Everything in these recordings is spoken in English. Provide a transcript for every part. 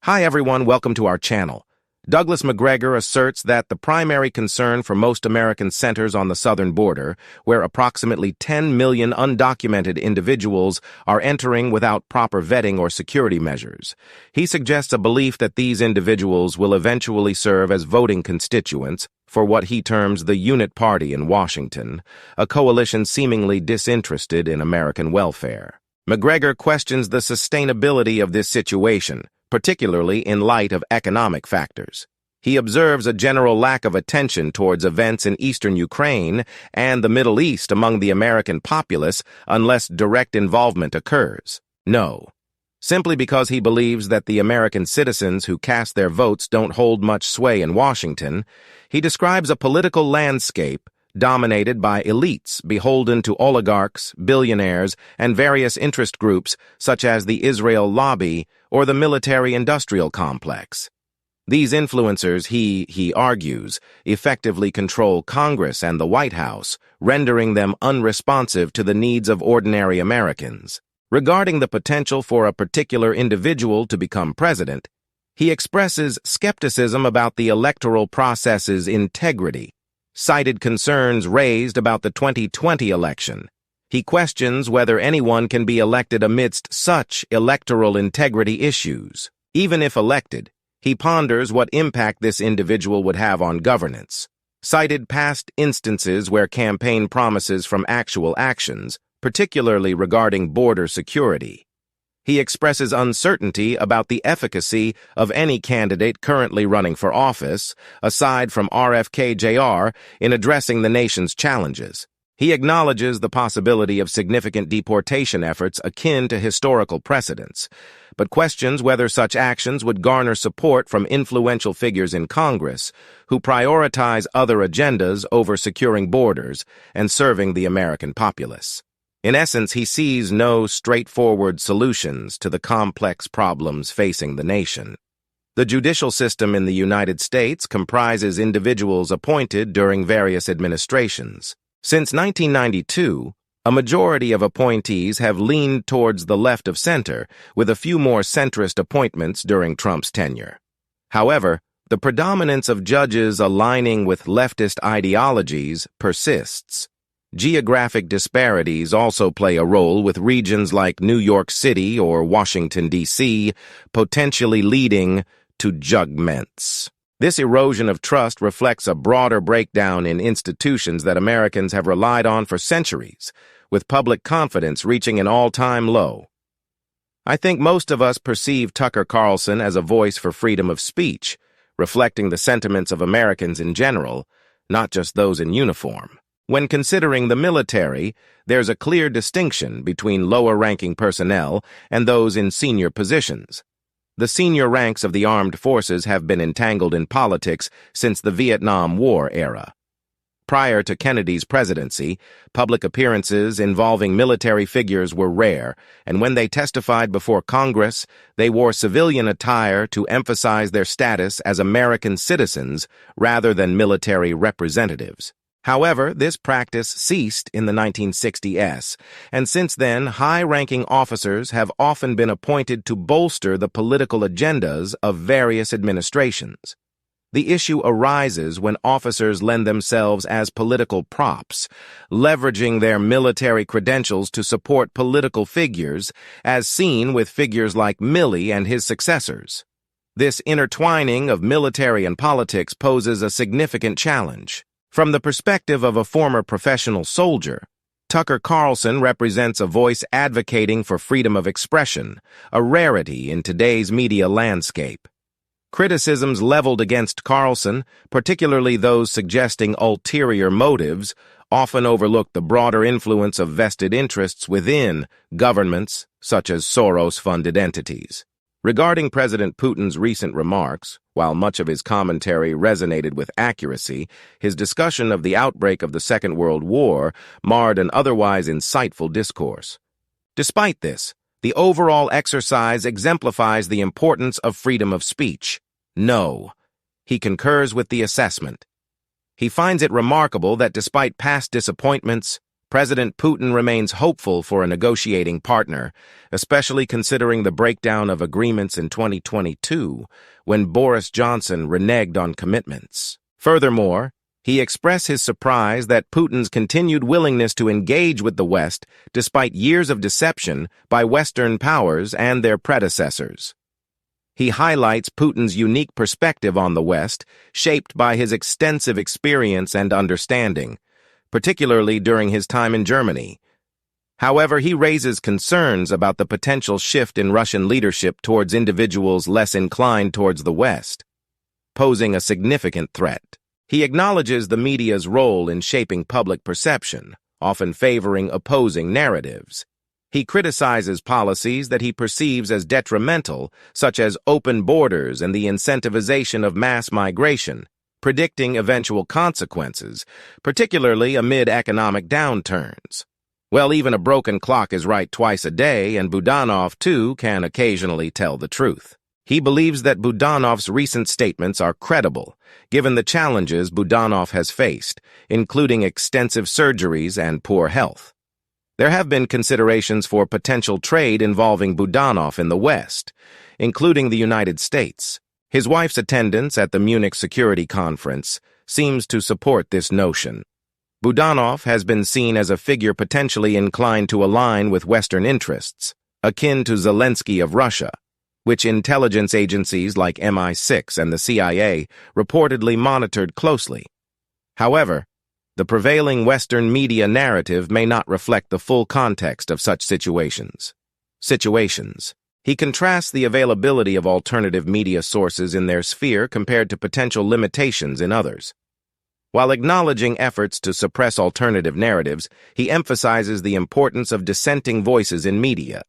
Hi everyone, welcome to our channel. Douglas Macgregor asserts that the primary concern for most Americans centers on the southern border, where approximately 10 million undocumented individuals are entering without proper vetting or security measures. He suggests a belief that these individuals will eventually serve as voting constituents for what he terms the Unit Party in Washington, a coalition seemingly disinterested in American welfare. Macgregor questions the sustainability of this situation, particularly in light of economic factors. He observes a general lack of attention towards events in eastern Ukraine and the Middle East among the American populace unless direct involvement occurs. No. Simply because he believes that the American citizens who cast their votes don't hold much sway in Washington, he describes a political landscape dominated by elites beholden to oligarchs, billionaires, and various interest groups such as the Israel lobby or the military-industrial complex. These influencers, he argues, effectively control Congress and the White House, rendering them unresponsive to the needs of ordinary Americans. Regarding the potential for a particular individual to become president, he expresses skepticism about the electoral process's integrity, cited concerns raised about the 2020 election. He questions whether anyone can be elected amidst such electoral integrity issues. Even if elected, he ponders what impact this individual would have on governance, cited past instances where campaign promises from actual actions, particularly regarding border security. He expresses uncertainty about the efficacy of any candidate currently running for office, aside from RFK Jr., in addressing the nation's challenges. He acknowledges the possibility of significant deportation efforts akin to historical precedents, but questions whether such actions would garner support from influential figures in Congress who prioritize other agendas over securing borders and serving the American populace. In essence, he sees no straightforward solutions to the complex problems facing the nation. The judicial system in the United States comprises individuals appointed during various administrations. Since 1992, a majority of appointees have leaned towards the left of center, with a few more centrist appointments during Trump's tenure. However, the predominance of judges aligning with leftist ideologies persists. Geographic disparities also play a role, with regions like New York City or Washington, D.C. potentially leading to judgments. This erosion of trust reflects a broader breakdown in institutions that Americans have relied on for centuries, with public confidence reaching an all-time low. I think most of us perceive Tucker Carlson as a voice for freedom of speech, reflecting the sentiments of Americans in general, not just those in uniform. When considering the military, there's a clear distinction between lower-ranking personnel and those in senior positions. The senior ranks of the armed forces have been entangled in politics since the Vietnam War era. Prior to Kennedy's presidency, public appearances involving military figures were rare, and when they testified before Congress, they wore civilian attire to emphasize their status as American citizens rather than military representatives. However, this practice ceased in the 1960s, and since then, high-ranking officers have often been appointed to bolster the political agendas of various administrations. The issue arises when officers lend themselves as political props, leveraging their military credentials to support political figures, as seen with figures like Milley and his successors. This intertwining of military and politics poses a significant challenge. From the perspective of a former professional soldier, Tucker Carlson represents a voice advocating for freedom of expression, a rarity in today's media landscape. Criticisms leveled against Carlson, particularly those suggesting ulterior motives, often overlook the broader influence of vested interests within governments, such as Soros-funded entities. Regarding President Putin's recent remarks, while much of his commentary resonated with accuracy, his discussion of the outbreak of the Second World War marred an otherwise insightful discourse. Despite this, the overall exercise exemplifies the importance of freedom of speech. No, he concurs with the assessment. He finds it remarkable that despite past disappointments, President Putin remains hopeful for a negotiating partner, especially considering the breakdown of agreements in 2022 when Boris Johnson reneged on commitments. Furthermore, he expressed his surprise that Putin's continued willingness to engage with the West despite years of deception by Western powers and their predecessors. He highlights Putin's unique perspective on the West, shaped by his extensive experience and understanding, particularly during his time in Germany. However, he raises concerns about the potential shift in Russian leadership towards individuals less inclined towards the West, posing a significant threat. He acknowledges the media's role in shaping public perception, often favoring opposing narratives. He criticizes policies that he perceives as detrimental, such as open borders and the incentivization of mass migration, predicting eventual consequences, particularly amid economic downturns. Well, even a broken clock is right twice a day, and Budanov, too, can occasionally tell the truth. He believes that Budanov's recent statements are credible, given the challenges Budanov has faced, including extensive surgeries and poor health. There have been considerations for potential trade involving Budanov in the West, including the United States. His wife's attendance at the Munich Security Conference seems to support this notion. Budanov has been seen as a figure potentially inclined to align with Western interests, akin to Zelensky of Russia, which intelligence agencies like MI6 and the CIA reportedly monitored closely. However, the prevailing Western media narrative may not reflect the full context of such situations. He contrasts the availability of alternative media sources in their sphere compared to potential limitations in others. While acknowledging efforts to suppress alternative narratives, he emphasizes the importance of dissenting voices in media.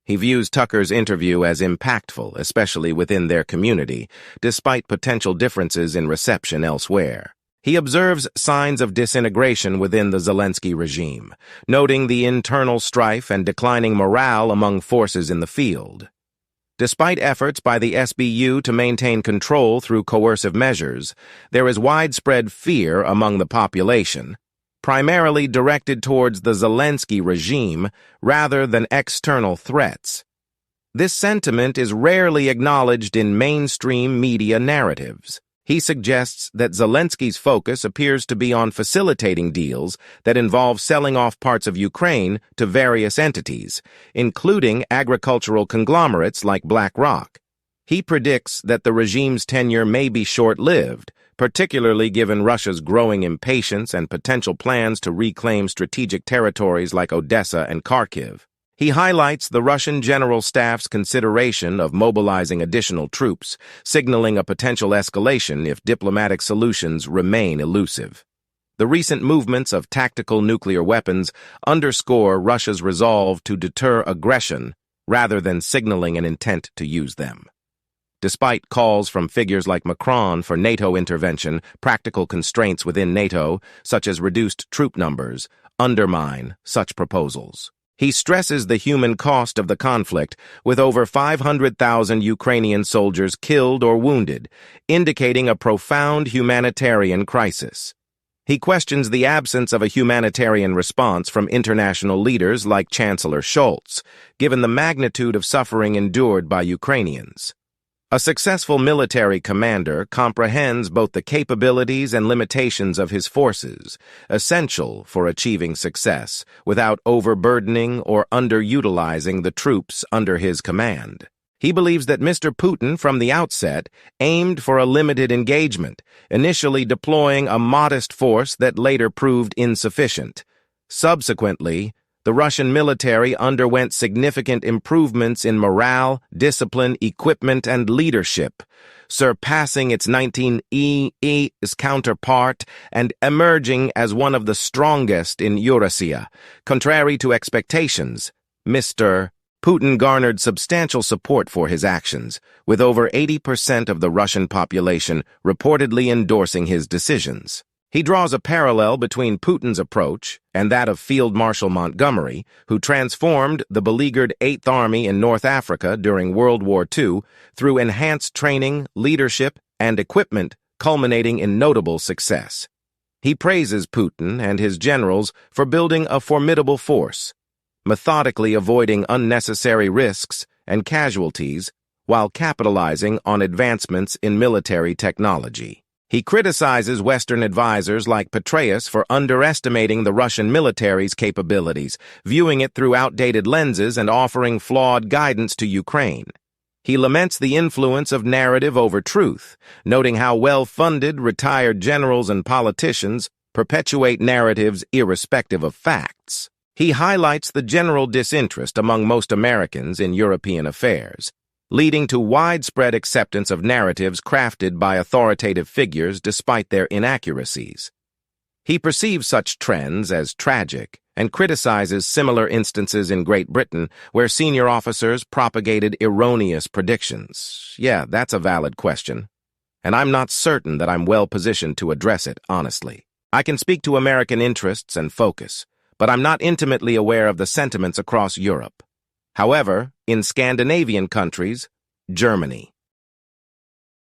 He views Tucker's interview as impactful, especially within their community, despite potential differences in reception elsewhere. He observes signs of disintegration within the Zelensky regime, noting the internal strife and declining morale among forces in the field. Despite efforts by the SBU to maintain control through coercive measures, there is widespread fear among the population, primarily directed towards the Zelensky regime rather than external threats. This sentiment is rarely acknowledged in mainstream media narratives. He suggests that Zelensky's focus appears to be on facilitating deals that involve selling off parts of Ukraine to various entities, including agricultural conglomerates like BlackRock. He predicts that the regime's tenure may be short-lived, particularly given Russia's growing impatience and potential plans to reclaim strategic territories like Odessa and Kharkiv. He highlights the Russian General Staff's consideration of mobilizing additional troops, signaling a potential escalation if diplomatic solutions remain elusive. The recent movements of tactical nuclear weapons underscore Russia's resolve to deter aggression rather than signaling an intent to use them. Despite calls from figures like Macron for NATO intervention, practical constraints within NATO, such as reduced troop numbers, undermine such proposals. He stresses the human cost of the conflict, with over 500,000 Ukrainian soldiers killed or wounded, indicating a profound humanitarian crisis. He questions the absence of a humanitarian response from international leaders like Chancellor Scholz, given the magnitude of suffering endured by Ukrainians. A successful military commander comprehends both the capabilities and limitations of his forces, essential for achieving success, without overburdening or underutilizing the troops under his command. He believes that Mr. Putin, from the outset, aimed for a limited engagement, initially deploying a modest force that later proved insufficient. Subsequently, the Russian military underwent significant improvements in morale, discipline, equipment, and leadership, surpassing its 19EE's counterpart and emerging as one of the strongest in Eurasia. Contrary to expectations, Mr. Putin garnered substantial support for his actions, with over 80% of the Russian population reportedly endorsing his decisions. He draws a parallel between Putin's approach and that of Field Marshal Montgomery, who transformed the beleaguered Eighth Army in North Africa during World War II through enhanced training, leadership, and equipment, culminating in notable success. He praises Putin and his generals for building a formidable force, methodically avoiding unnecessary risks and casualties while capitalizing on advancements in military technology. He criticizes Western advisors like Petraeus for underestimating the Russian military's capabilities, viewing it through outdated lenses and offering flawed guidance to Ukraine. He laments the influence of narrative over truth, noting how well-funded retired generals and politicians perpetuate narratives irrespective of facts. He highlights the general disinterest among most Americans in European affairs, leading to widespread acceptance of narratives crafted by authoritative figures despite their inaccuracies. He perceives such trends as tragic and criticizes similar instances in Great Britain where senior officers propagated erroneous predictions. Yeah, that's a valid question, and I'm not certain that I'm well positioned to address it honestly. I can speak to American interests and focus, but I'm not intimately aware of the sentiments across Europe. However, in Scandinavian countries, Germany,